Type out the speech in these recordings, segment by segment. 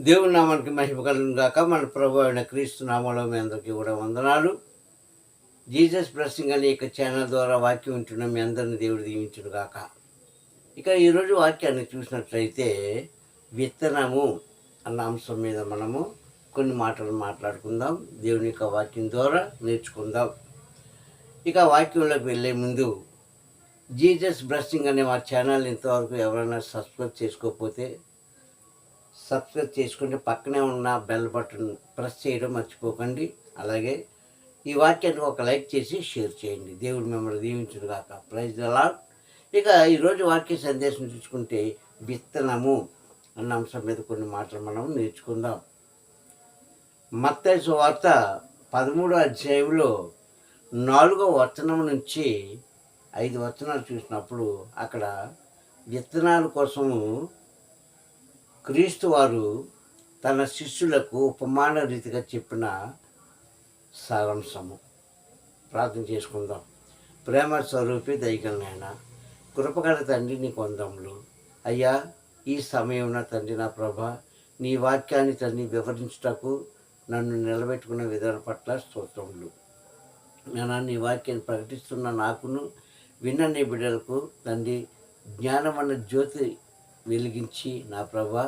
దేవుని నామానికి మహిమ కలుగును గాక. మన ప్రభు అయిన క్రీస్తు నామంలో మీ అందరికీ కూడా వందనాలు. జీసస్ బ్లెస్సింగ్ అనే ఛానల్ ద్వారా వాక్యం వింటున్న మీ అందరిని దేవుడు దీవించును గాక. ఇక ఈరోజు వాక్యాన్ని చూసినట్లయితే విత్తనము అన్న అంశం మీద మనము కొన్ని మాటలు మాట్లాడుకుందాం. దేవుని యొక్క వాక్యం ద్వారా నేర్చుకుందాం. ఇక వాక్యంలోకి వెళ్ళే ముందు జీసస్ బ్లెస్సింగ్ అనే మా ఛానల్ ఇంతవరకు ఎవరైనా సబ్స్క్రైబ్ చేసుకోకపోతే సబ్స్క్రైబ్ చేసుకుంటే పక్కనే ఉన్న బెల్ బటన్ ప్రెస్ చేయడం మర్చిపోకండి. అలాగే ఈ వాక్యాన్ని ఒక లైక్ చేసి షేర్ చేయండి. దేవుడు మిమ్మల్ని దీవించును గాక. Praise the lord. ఇక ఈరోజు వాక్య సందేశం చూసుకుంటే విత్తనము అన్న అంశం మీద కొన్ని మాటలు మనం నేర్చుకుందాం. మత్తయి సువార్త 13వ అధ్యాయంలో 4వ వచనం నుంచి 5 వచనాలు చూసినప్పుడు అక్కడ విత్తనాల కోసము క్రీస్తు వారు తన శిష్యులకు ఉపమాన రీతిగా చెప్పిన సారాంశము. ప్రార్థన చేసుకుందాం. ప్రేమ స్వరూపి దయగలనైనా కృపగల తండ్రి నీ కొందములు అయ్యా, ఈ సమయంలో తండ్రి నా ప్రభ నీ వాక్యాన్ని తండ్రి వివరించుటకు నన్ను నిలబెట్టుకున్న విధానం పట్ల స్తోత్రములు. నేను నీ వాక్యాన్ని ప్రకటిస్తున్న నాకును విన్న నీ బిడ్డలకు తండ్రి జ్ఞానమన్న జ్యోతి వెలిగించి నా ప్రభా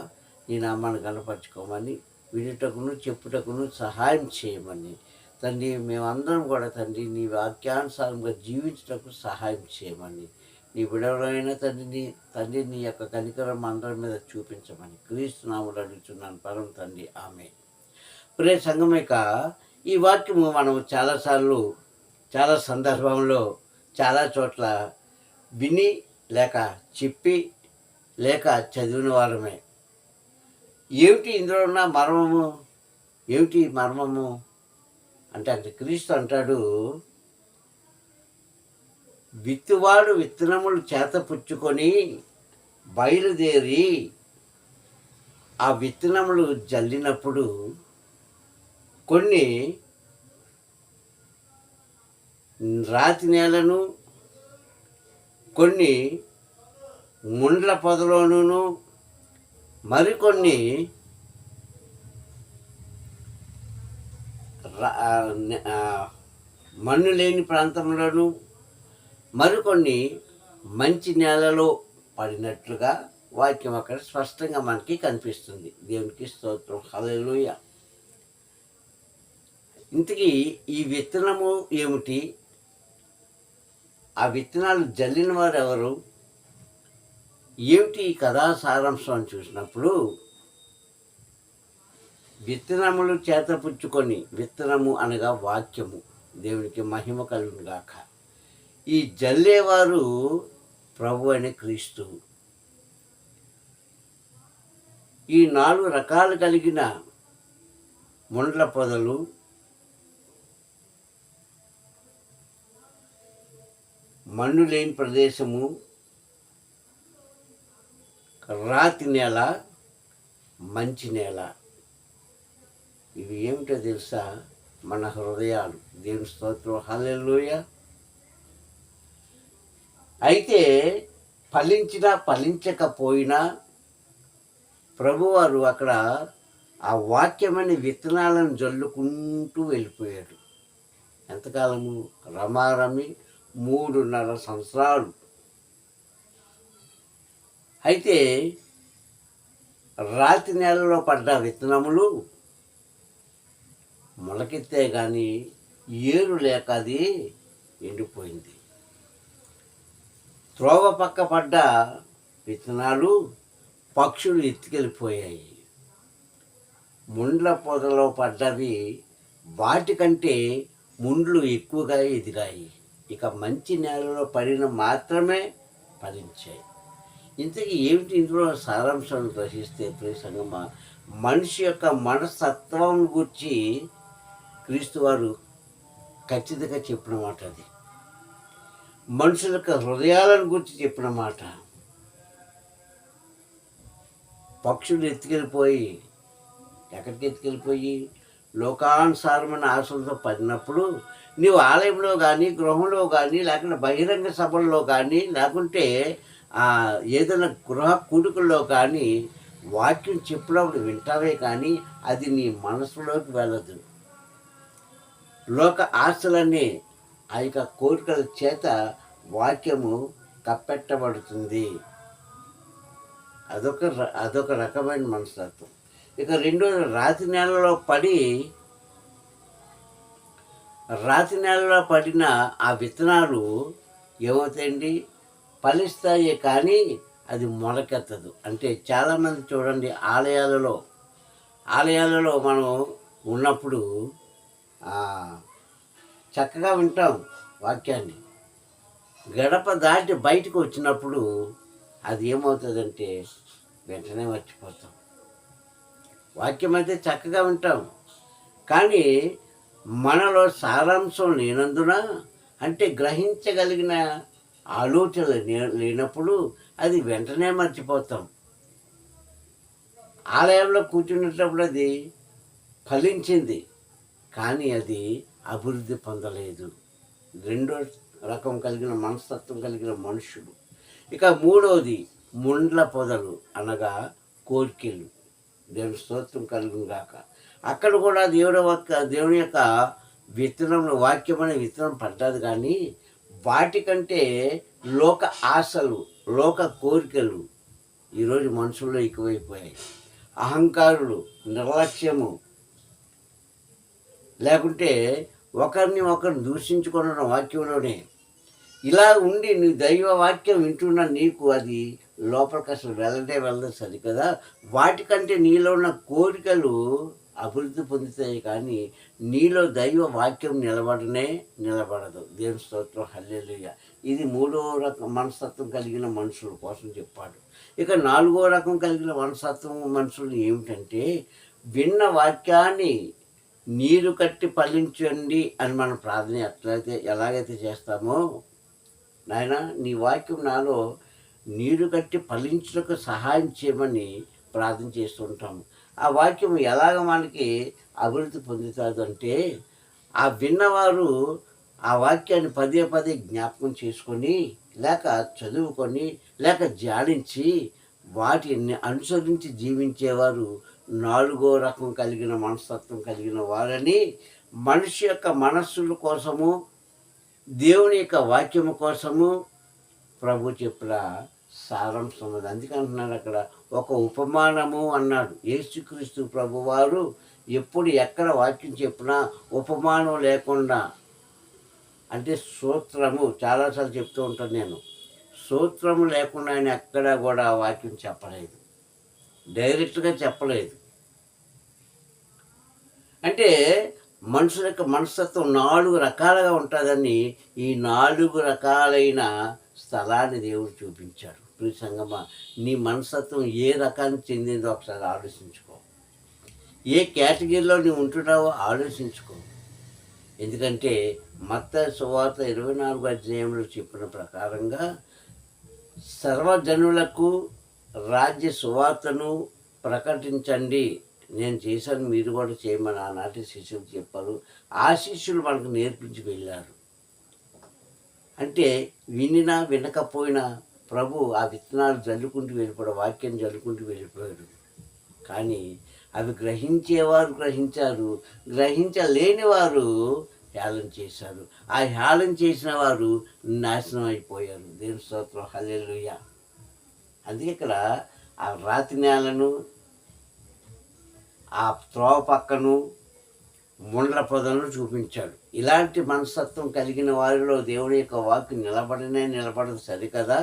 నీ నామాన్ని కనపరచుకోమని వినుటకును చెప్పుటకును సహాయం చేయమని తండ్రి మేమందరం కూడా తండ్రి నీ వాక్యానుసారంగా జీవించటకు సహాయం చేయమని నీ బిడవలైన తండ్రి నీ యొక్క కనికరం అందరి మీద చూపించమని క్రీస్తు నామములో అడుగుతున్నాను పరమ తండ్రి. ఆమె ప్రియ సంగమేక ఈ వాక్యము మనము చాలాసార్లు చాలా సందర్భంలో చాలా చోట్ల విని లేక చెప్పి లేక చదివిన వారమే. ఏమిటి ఇందులో ఉన్న మర్మము, ఏమిటి మర్మము అంటే అక్కడ క్రీస్తు అంటాడు, విత్తువాడు విత్తనములు చేతపుచ్చుకొని బయలుదేరి ఆ విత్తనములు జల్లినప్పుడు కొన్ని రాతి నేలను, కొన్ని ముండ్ల పొదలోనూ, మరికొన్ని మన్ను లేని ప్రాంతంలోనూ, మరికొన్ని మంచి నేలలో పడినట్లుగా వాక్యం అక్కడ స్పష్టంగా మనకి కనిపిస్తుంది. దేవునికి స్తోత్రం. హల్లెలూయా. ఇంతకీ ఈ విత్తనము ఏమిటి, ఆ విత్తనాలు జల్లిన వారు ఎవరు, ఏమిటి ఈ కథా సారాంశం అని చూసినప్పుడు విత్తనములు చేతపుచ్చుకొని, విత్తనము అనగా వాక్యము, దేవునికి మహిమ కలుగును గాక. ఈ జల్లేవారు ప్రభు అనే క్రీస్తు. ఈ 4 రకాలు కలిగిన ముండ్ల పొదలు, మన్ను లేని ప్రదేశము, రాతి నేల, మంచి నేల, ఇవి ఏమిటో తెలుసా? మన హృదయాలు. దేవుని స్తోత్రం. హల్లెలూయా. అయితే ఫలించినా ఫలించకపోయినా ప్రభువారు అక్కడ ఆ వాక్యమైన విత్తనాలను జల్లుకుంటూ వెళ్ళిపోయాడు. ఎంతకాలము? రమారమి 3.5 సంవత్సరాలు. అయితే రాతి నేలలో పడ్డ విత్తనములు మొలకెత్తే కానీ ఏరు లేక అది ఎండిపోయింది. త్రోవ పక్క పడ్డ విత్తనాలు పక్షులు ఎత్తుకెళ్ళిపోయాయి. ముండ్ల పొదలో పడ్డవి వాటికంటే ముండ్లు ఎక్కువగా ఎదిగాయి. ఇక మంచి నేలలో పడిన మాత్రమే ఫలించాయి. ఇంతకీ ఏమిటి ఇందులో సారాంశాన్ని గ్రహిస్తే ప్రియ సంగమా, మనిషి యొక్క మనస్తత్వం గురించి క్రీస్తు వారు ఖచ్చితంగా చెప్పిన మాట. అది మనుషుల యొక్క హృదయాలను గురించి చెప్పిన మాట. పక్షులు ఎత్తుకెళ్ళిపోయి, ఎక్కడికి ఎత్తుకెళ్ళిపోయి లోకానుసారమైన ఆశలతో పడినప్పుడు నీవు ఆలయంలో కానీ, గృహంలో కానీ, లేకుంటే బహిరంగ సభల్లో కానీ, లేకుంటే ఏదైనా గృహ కూడుకల్లో కానీ వాక్యం చెప్పినప్పుడు వింటావే కానీ అది నీ మనసులోకి వెళ్ళదు. లోక ఆశలన్నీ ఆ యొక్క కోరికల చేత వాక్యము కప్పెట్టబడుతుంది. అదొక రకమైన మనస్తత్వం. ఇక రెండోది రాతి నేలలో పడిన ఆ విత్తనాలు ఏమవుతాయండి? ఫలిస్తాయి కానీ అది మొలకెత్తదు. అంటే చాలామంది చూడండి, ఆలయాలలో మనం ఉన్నప్పుడు చక్కగా వింటాం వాక్యాన్ని. గడప దాటి బయటకు వచ్చినప్పుడు అది ఏమవుతుందంటే వెంటనే మర్చిపోతాం. వాక్యం అయితే చక్కగా వింటాం, కానీ మనలో సారాంశం లేనందున, అంటే గ్రహించగలిగిన ఆలోచనలు లేనప్పుడు అది వెంటనే మర్చిపోతాం. ఆలయంలో కూర్చునేటప్పుడు అది ఫలించింది, కానీ అది అభివృద్ధి పొందలేదు. రెండో రకం కలిగిన మనస్తత్వం కలిగిన మనుషులు. ఇక మూడవది ముండ్ల పొదలు, అనగా కోరికలు. దేవుని స్తోత్రం కలుగును గాక. అక్కడ కూడా దేవుని యొక్క వాక్యం అనే విత్తనం పడ్డది, కానీ వాటికంటే లోక ఆశలు, లోక కోరికలు ఈరోజు మనుషుల్లో ఎక్కువైపోయాయి. అహంకారులు, నిర్లక్ష్యము, లేకుంటే ఒకరిని ఒకరు దూషించుకున్న వాక్యంలోనే. ఇలా ఉండి నీ దైవ వాక్యం వింటున్న నీకు అది లోపలికి అసలు వెళ్ళదు సరికదా. వాటికంటే నీలో ఉన్న కోరికలు అభివృద్ధి పొందుతాయి, కానీ నీలో దైవ వాక్యం నిలబడదు. దేవుని స్తోత్రం, హల్లెలూయా. ఇది మూడో రకం మనస్తత్వం కలిగిన మనుషుల కోసం చెప్పాడు. ఇక నాలుగో రకం కలిగిన మనస్తత్వం మనుషులు ఏమిటంటే, విన్న వాక్యాన్ని నీరు కట్టి ఫలించండి అని మనం ప్రార్థన ఎలాగైతే చేస్తామో, నాయన నీ వాక్యం నాలో నీరు కట్టి ఫలించుటకు సహాయం చేయమని ప్రార్థన చేస్తుంటాము. ఆ వాక్యం ఎలాగ మనకి అభివృద్ధి పొందుతుంది అంటే, ఆ విన్నవారు ఆ వాక్యాన్ని పదే పదే జ్ఞాపకం చేసుకొని, లేక చదువుకొని, లేక ధ్యానించి వాటిని అనుసరించి జీవించేవారు నాలుగో రకం కలిగిన మనస్తత్వం కలిగిన వారని, మనిషి యొక్క మనస్సుల కోసము, దేవుని యొక్క వాక్యము కోసము ప్రభు చెప్పిన సారాంశం అది. అందుకంటున్నాడు అక్కడ ఒక ఉపమానము అన్నాడు. యేసుక్రీస్తు ప్రభువారు ఎప్పుడు ఎక్కడ వాక్యం చెప్పినా ఉపమానం లేకుండా, అంటే సూత్రము, చాలాసార్లు చెప్తూ ఉంటాను నేను, సూత్రము లేకుండా ఆయన ఎక్కడా కూడా వాక్యం చెప్పలేదు, డైరెక్ట్గా చెప్పలేదు. అంటే మనుషుల యొక్క మనస్తత్వం 4 రకాలుగా ఉంటుందని ఈ 4 రకాలైన స్థలాన్ని దేవుడు చూపించాడు. ప్రియ సంగమా, నీ మనస్తత్వం ఏ రకానికి చెందిందో ఒకసారి ఆలోచించుకో. ఏ కేటగిరీలో నువ్వు ఉంటున్నావో ఆలోచించుకో. ఎందుకంటే మత్తయి సువార్త 24వ అధ్యాయంలో చెప్పిన ప్రకారంగా సర్వజనులకు రాజ్య సువార్తను ప్రకటించండి, నేను చేశాను, మీరు కూడా చేయమని ఆనాటి శిష్యులు చెప్పారు. ఆ శిష్యులు మనకు నేర్పించి వెళ్ళారు. అంటే వినినా వినకపోయినా ప్రభు ఆ విత్తనాలు జల్లుకుంటూ వెళ్ళిపోయాడు, వాక్యం జల్లుకుంటూ వెళ్ళిపోయాడు. కానీ అవి గ్రహించేవారు గ్రహించారు, గ్రహించలేని వారు హేళన చేశారు. ఆ హేళన చేసిన వారు నాశనం అయిపోయారు. దేవుని స్తోత్రం, హల్లెలూయా. అందుకే ఇక్కడ ఆ రాతి నేలను, ఆ త్రోవ పక్కను, ముండ్ల పొదలను చూపించాడు. ఇలాంటి మనస్తత్వం కలిగిన వారిలో దేవుడి యొక్క వాక్కు నిలబడదు సరికదా.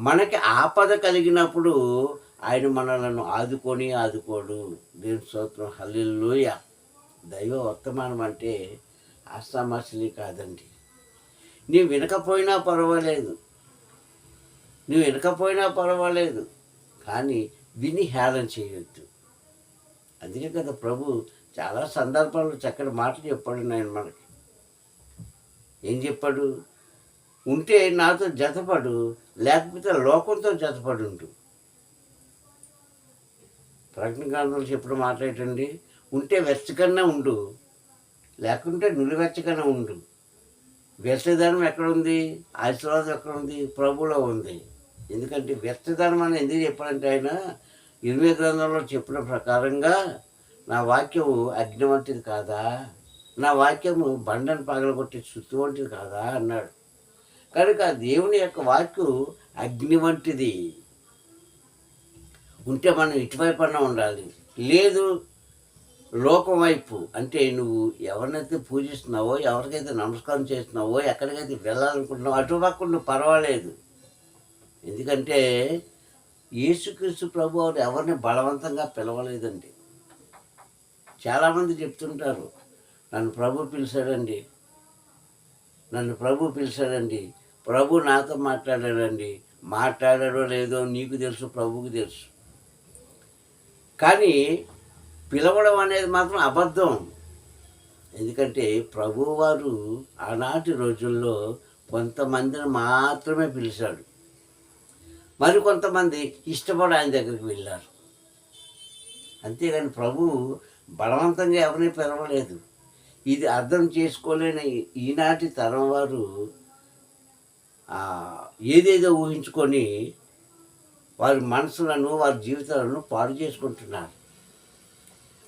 మనకి ఆపద కలిగినప్పుడు ఆయన మనలను ఆదుకోడు. దేవుని స్తోత్రం, హల్లెలూయా. దైవ వర్తమానం అంటే ఆషామాషి కాదండి. నీవు వినకపోయినా పర్వాలేదు, కానీ విని హేళన చేయొద్దు. అందుకే కదా ప్రభు చాలా సందర్భాల్లో చక్కటి మాటలు చెప్పాడు. నేను మనకి ఏం చెప్పాడు? ఉంటే నాతో జతపడు, లేకపోతే లోకంతో జతపడి ఉండు. ప్రకటన గ్రంథంలో చెప్పిన మాట్లాడండి. ఉంటే వెచ్చకన్నా ఉండు, లేకుంటే నులివెచ్చకన్నా ఉండు. వెచ్చదనం ఎక్కడుంది? ఆశీర్వాదం ఎక్కడుంది? ప్రభులో ఉంది. ఎందుకంటే వెచ్చదనం అని ఎందుకు చెప్పాలంటే ఆయన ఇర్మీయా గ్రంథంలో చెప్పిన ప్రకారంగా నా వాక్యము అగ్ని వంటిది కాదా, నా వాక్యము బండను పగలగొట్టే సుత్తి వంటిది కాదా అన్నాడు. కనుక దేవుని యొక్క వాక్కు అగ్ని వంటిది. ఉంటే మనం ఇటువైపు అన్నా ఉండాలి. లేదు లోకం వైపు, అంటే నువ్వు ఎవరినైతే పూజిస్తున్నావో, ఎవరికైతే నమస్కారం చేస్తున్నావో, ఎక్కడికైతే వెళ్ళాలనుకుంటున్నావో అటుపక్క నువ్వు పర్వాలేదు. ఎందుకంటే యేసుక్రీస్తు ప్రభు వారు ఎవరిని బలవంతంగా పిలవలేదండి. చాలామంది చెప్తుంటారు, నన్ను ప్రభు పిలిచాడండి, నన్ను ప్రభు పిలిచాడండి, ప్రభు నాతో మాట్లాడాడండి. మాట్లాడాడో లేదో నీకు తెలుసు, ప్రభువుకి తెలుసు. కానీ పిలవడం అనేది మాత్రం అబద్ధం. ఎందుకంటే ప్రభువారు ఆనాటి రోజుల్లో కొంతమందిని మాత్రమే పిలిచాడు, మరి కొంతమంది ఇష్టపడి ఆయన దగ్గరికి వెళ్ళారు. అంతేగాని ప్రభు బలవంతంగా ఎవరిని పిలవలేదు. ఇది అర్థం చేసుకోలేని ఈనాటి తరం వారు ఏదేదో ఊహించుకొని వారి మనసులను, వారి జీవితాలను పాడు చేసుకుంటున్నారు.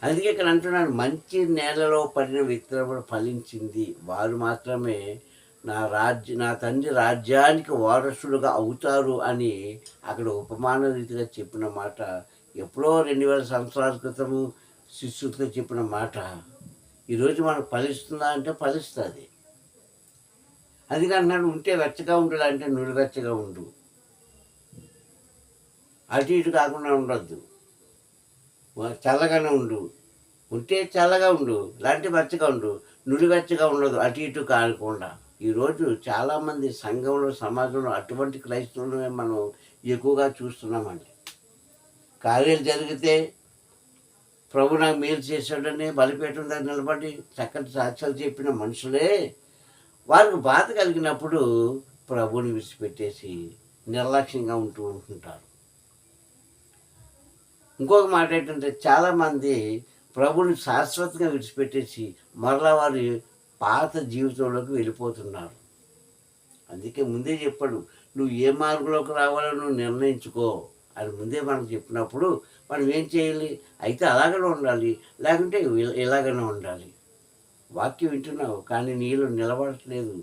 అందుకే ఇక్కడ అంటున్నాను, మంచి నేలలో పడిన విత్తనం ఫలించింది, వారు మాత్రమే నా తండ్రి రాజ్యానికి వారసులుగా అవుతారు అని అక్కడ ఉపమాన రీతిగా చెప్పిన మాట ఎప్పుడో 2000 సంవత్సరాల క్రితము శిష్యులతో చెప్పిన మాట ఈరోజు మనకు ఫలిస్తుందా అంటే ఫలిస్తుంది. అందుకంటున్నాడు, ఉంటే వెచ్చగా ఉండాలి అంటే నుడివెచ్చగా ఉండు, అటు ఇటు కాకుండా ఉండొద్దు, చల్లగానే ఉండు. ఉంటే చల్లగా ఉండు, లాంటి వెచ్చగా ఉండు, నుడివెచ్చగా ఉండదు, అటు ఇటు కాకుండా. ఈరోజు చాలామంది సంఘంలో, సమాజంలో అటువంటి క్రైస్తవులనే మనం ఎక్కువగా చూస్తున్నామండి. కార్యాలు జరిగితే ప్రభు నాకు మేలు చేశాడని బలిపీఠం దగ్గర నిలబడి చక్కటి సాక్ష్యాలు చెప్పిన మనుషులే వారికి బాధ కలిగినప్పుడు ప్రభుని విడిచిపెట్టేసి నిర్లక్ష్యంగా ఉంటుంటారు. ఇంకొక మాట ఏంటంటే, చాలామంది ప్రభుని శాశ్వతంగా విడిచిపెట్టేసి మరలా వారి పాత జీవితంలోకి వెళ్ళిపోతున్నారు. అందుకే ముందే చెప్పాడు, నువ్వు ఏ మార్గంలోకి రావాలో నువ్వు నిర్ణయించుకో అని ముందే మనకు చెప్పినప్పుడు మనం ఏం చేయాలి? అయితే అలాగనే ఉండాలి, లేకుంటే ఇలాగనే ఉండాలి. వాక్యం వింటున్నావు కానీ నీలో నిలబడట్లేదు,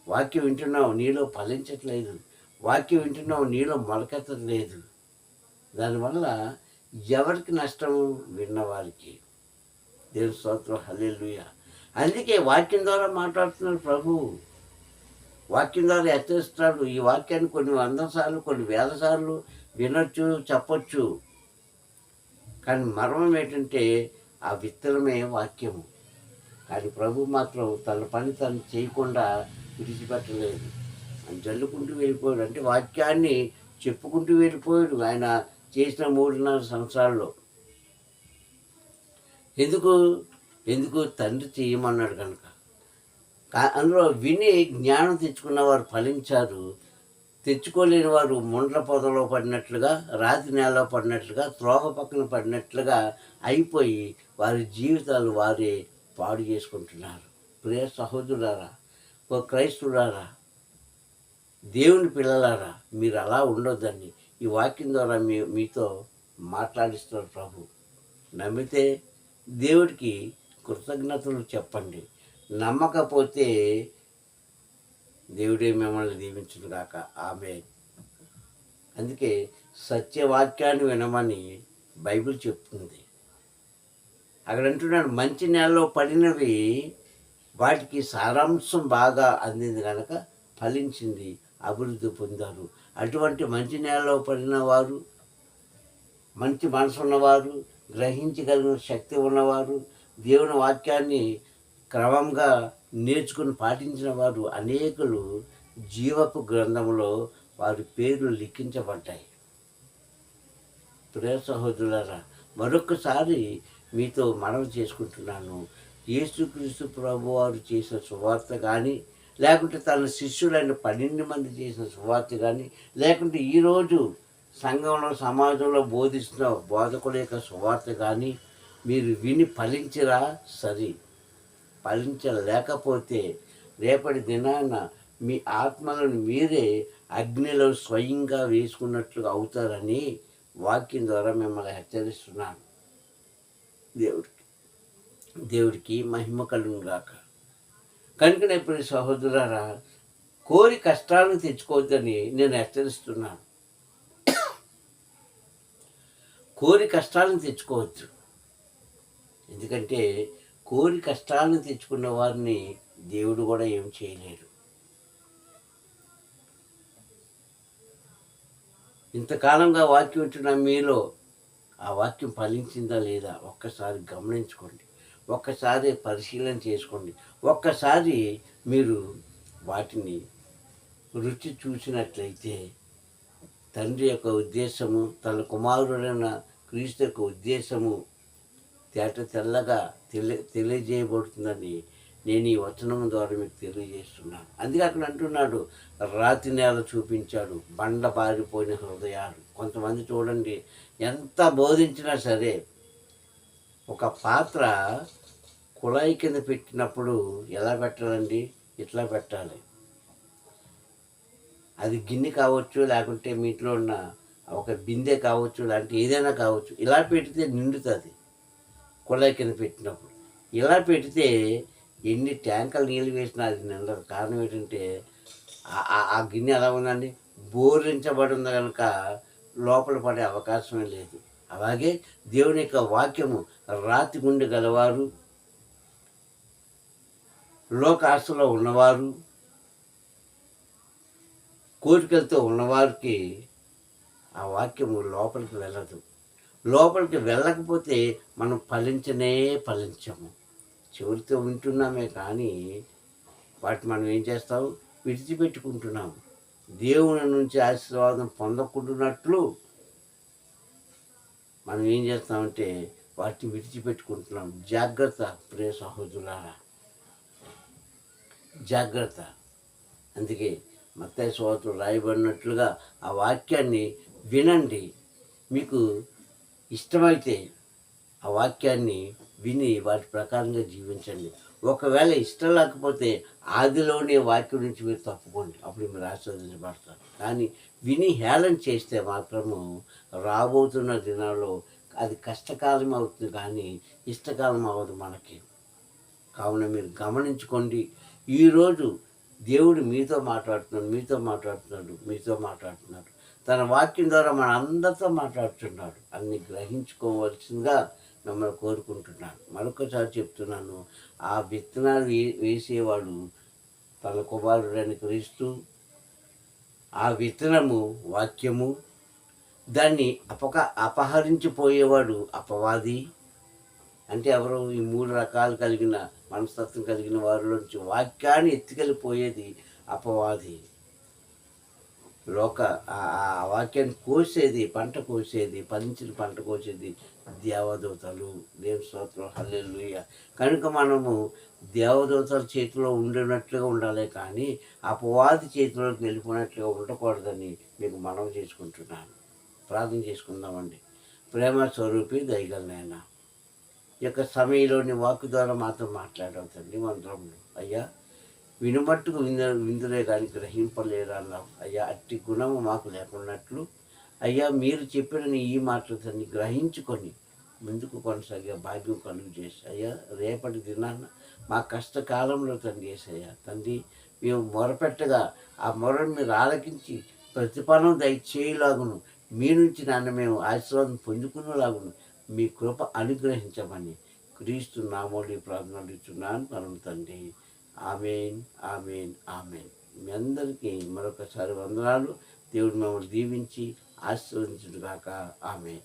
వాక్యం వింటున్నావు నీలో ఫలించట్లేదు, వాక్యం వింటున్నావు నీలో మొలకెత్తట్లేదు. దానివల్ల ఎవరికి నష్టము? విన్నవారికి. దేవుని స్తోత్రం, హల్లెలూయా. అందుకే వాక్యం ద్వారా మాట్లాడుతున్నాడు ప్రభు, వాక్యం ద్వారా హెచ్చరిస్తాడు. ఈ వాక్యాన్ని కొన్ని 100 సార్లు, కొన్ని 1000 సార్లు వినొచ్చు, చెప్పొచ్చు. కానీ మర్మం ఏంటంటే ఆ విత్తనమే వాక్యము. కానీ ప్రభు మాత్రం తన పని తను చేయకుండా విడిచిపెట్టలేదు. ఆయన జల్లుకుంటూ వెళ్ళిపోయాడు. అంటే వాక్యాన్ని చెప్పుకుంటూ వెళ్ళిపోయాడు ఆయన చేసిన 3.5 సంవత్సరాల్లో. ఎందుకు తండ్రి చేయమన్నాడు కనుక. అందులో విని జ్ఞానం తెచ్చుకున్న వారు ఫలించారు, తెచ్చుకోలేని వారు ముండ్ల పొదలో పడినట్లుగా, రాతి నేలలో పడినట్లుగా, త్రోవ పక్కన పడినట్లుగా అయిపోయి వారి జీవితాలు వారే పాడు చేసుకుంటున్నారు. ప్రియ సహోదరులారా, ఓ క్రైస్తవులారా, దేవుని పిల్లలారా, మీరు అలా ఉండొద్దని ఈ వాక్యం ద్వారా మీతో మాట్లాడిస్తున్నారు ప్రభు. నమ్మితే దేవుడికి కృతజ్ఞతలు చెప్పండి, నమ్మకపోతే దేవుడే మిమ్మల్ని దీవించును గాక. ఆమేన్. అందుకే సత్యవాక్యాన్ని వినమని బైబిల్ చెప్తుంది. అక్కడ అంటున్నాడు, మంచి నేలలో పడినవి వాటికి సారాంశం బాగా అందింది కనుక ఫలించింది, అభివృద్ధి పొందారు. అటువంటి మంచి నేలలో పడిన వారు, మంచి మనసు ఉన్నవారు, గ్రహించగలిగిన శక్తి ఉన్నవారు, దేవుని వాక్యాన్ని క్రమంగా నేర్చుకుని పాటించిన వారు అనేకులు జీవపు గ్రంథంలో వారి పేర్లు లిఖించబడ్డాయి. ప్రియ సహోదరులారా, మరొకసారి మీతో మనవి చేసుకుంటున్నాను, యేసుక్రీస్తు ప్రభు వారు చేసిన సువార్త కానీ, లేకుంటే తన శిష్యులైన 12 మంది చేసిన సువార్త కానీ, లేకుంటే ఈరోజు సంఘంలో, సమాజంలో బోధిస్తున్న బోధకుల యొక్క సువార్త కానీ మీరు విని ఫలించిరా సరి. ఫలించలేకపోతే రేపటి దినాన మీ ఆత్మలను మీరే అగ్నిలో స్వయంగా వేసుకున్నట్లుగా అవుతారని వాక్యం ద్వారా మిమ్మల్ని హెచ్చరిస్తున్నాను. దేవుడికి మహిమ కలుగును గాక. కనుకనే ఇప్పుడు సహోదరులారా, కోరి కష్టాలను తెచ్చుకోవద్దని నేను హెచ్చరిస్తున్నాను. కోరి కష్టాలను తెచ్చుకోవద్దు. ఎందుకంటే కోరి కష్టాలను తెచ్చుకున్న వారిని దేవుడు కూడా ఏం చేయలేడు. ఇంతకాలంగా వాక్యం వింటున్న మీలో ఆ వాక్యం ఫలించిందా లేదా ఒక్కసారి గమనించుకోండి. ఒక్కసారి పరిశీలన చేసుకోండి. ఒక్కసారి మీరు వాటిని రుచి చూసినట్లయితే తండ్రి యొక్క ఉద్దేశము, తన కుమారుడైన క్రీస్తు యొక్క ఉద్దేశము తెల్లగా తెలియజేయబడుతుందని నేను ఈ వచనం ద్వారా మీకు తెలియజేస్తున్నాను. అందుకే అక్కడ అంటున్నాడు, రాతి నేల చూపించాడు, బండ బారిపోయిన హృదయాలు. కొంతమంది చూడండి, ఎంత బోధించినా సరే ఒక పాత్ర కుళాయి కింద పెట్టినప్పుడు ఎలా పెట్టాలండి? ఇట్లా పెట్టాలి. అది గిన్నె కావచ్చు, లేకుంటే మీ ఇంట్లో ఉన్న ఒక బిందె కావచ్చు, లాంటి ఏదైనా కావచ్చు. ఇలా పెడితే నిండుతుంది. కుళాయి కింద పెట్టినప్పుడు ఇలా పెడితే ఎన్ని ట్యాంకర్లు నీళ్ళు వేసినా అది నిండదు. కారణం ఏంటంటే ఆ గిన్నె ఎలా ఉందండి? బోరించబడి ఉంది కనుక లోపల పడే అవకాశమే లేదు. అలాగే దేవుని యొక్క వాక్యము రాతి గుండె గలవారు, లోకాశలో ఉన్నవారు, కోరికలతో ఉన్నవారికి ఆ వాక్యము లోపలికి వెళ్ళదు. లోపలికి వెళ్ళకపోతే మనం ఫలించము. చెవులతో వింటున్నామే కానీ వాటి మనం ఏం చేస్తాం? విడిచిపెట్టుకుంటున్నాము. దేవుని నుంచి ఆశీర్వాదం పొందకుంటున్నట్లు మనం ఏం చేస్తామంటే వాటిని విడిచిపెట్టుకుంటున్నాం. జాగ్రత్త ప్రియ సహోదరులారా, జాగ్రత్త. అందుకే మత్తయి సువార్తలో రాయబడినట్లుగా ఆ వాక్యాన్ని వినండి. మీకు ఇష్టమైతే ఆ వాక్యాన్ని విని వాటి ప్రకారంగా జీవించండి. ఒకవేళ ఇష్టం లేకపోతే ఆదిలోనే వాక్యం నుంచి మీరు తప్పుకోండి. అప్పుడు మీరు ఆశీర్వదించబడతారు. కానీ విని హేళన చేస్తే మాత్రము రాబోతున్న దినాల్లో అది కష్టకాలం అవుతుంది, కానీ ఇష్టకాలం అవ్వదు మనకి. కావున మీరు గమనించుకోండి. ఈరోజు దేవుడు మీతో మాట్లాడుతున్నాడు. తన వాక్యం ద్వారా మన అందరితో మాట్లాడుతున్నాడు. అన్ని గ్రహించుకోవాల్సిందిగా మిమ్మల్ని కోరుకుంటున్నాను. మరొకసారి చెప్తున్నాను, ఆ విత్తనాలు వేసేవాడు తన కుమారుడని క్రీస్తు. ఆ విత్తనము వాక్యము. దాన్ని అపహరించిపోయేవాడు అపవాది. అంటే ఎవరు? ఈ 3 రకాలు కలిగిన మనస్తత్వం కలిగిన వారిలోంచి వాక్యాన్ని ఎత్తుకెళ్ళిపోయేది అపవాది. ఆ వాక్యాన్ని కోసేది, పంట కోసేది, ఫలించిన పంట కోసేది దేవదూతలు. దేవుని స్తోత్రం, హల్లెలూయా. కనుక మనము దేవదూతల చేతిలో ఉండినట్లుగా ఉండాలి, కానీ అపవాది చేతిలోకి వెళ్ళిపోయినట్లుగా ఉండకూడదని మీకు మనవి చేసుకుంటున్నాను. ప్రార్థన చేసుకుందామండి. ప్రేమ స్వరూపి దయగలనైనా ఈ యొక్క సమయంలోని వాక్కు ద్వారా మాతో మాట్లాడవు తండ్రి. మంత్రములు అయ్యా, వినుమట్టుకు విందులే కానీ గ్రహింపలేరు అన్నావు అయ్యా. అట్టి గుణము మాకు లేకున్నట్లు అయ్యా, మీరు చెప్పిన ఈ మాటలన్నీ గ్రహించుకొని ముందుకు కొనసాగే భాగ్యం కలుగు చేసి అయ్యా, రేపటి దినాన్న మా కష్టకాలంలో తండ్రి చేసయ్యా తండ్రి, మేము మొరపెట్టగా ఆ మొరను మీరు ఆలకించి ప్రతిఫలం దయచేయలాగును, మీ నుంచి నాన్న మేము ఆశీర్వాదం పొందుకునేలాగును మీ కృప అనుగ్రహించమని క్రీస్తు నామములో ప్రార్థనలు ఇస్తున్నాను పరమ తండ్రి. ఆమేన్, ఆమేన్, ఆమేన్. మీ అందరికీ మరొకసారి వందనాలు. దేవుడు మమ్మల్ని దీవించి ఆశీర్వదించుగాక. ఆమేన్.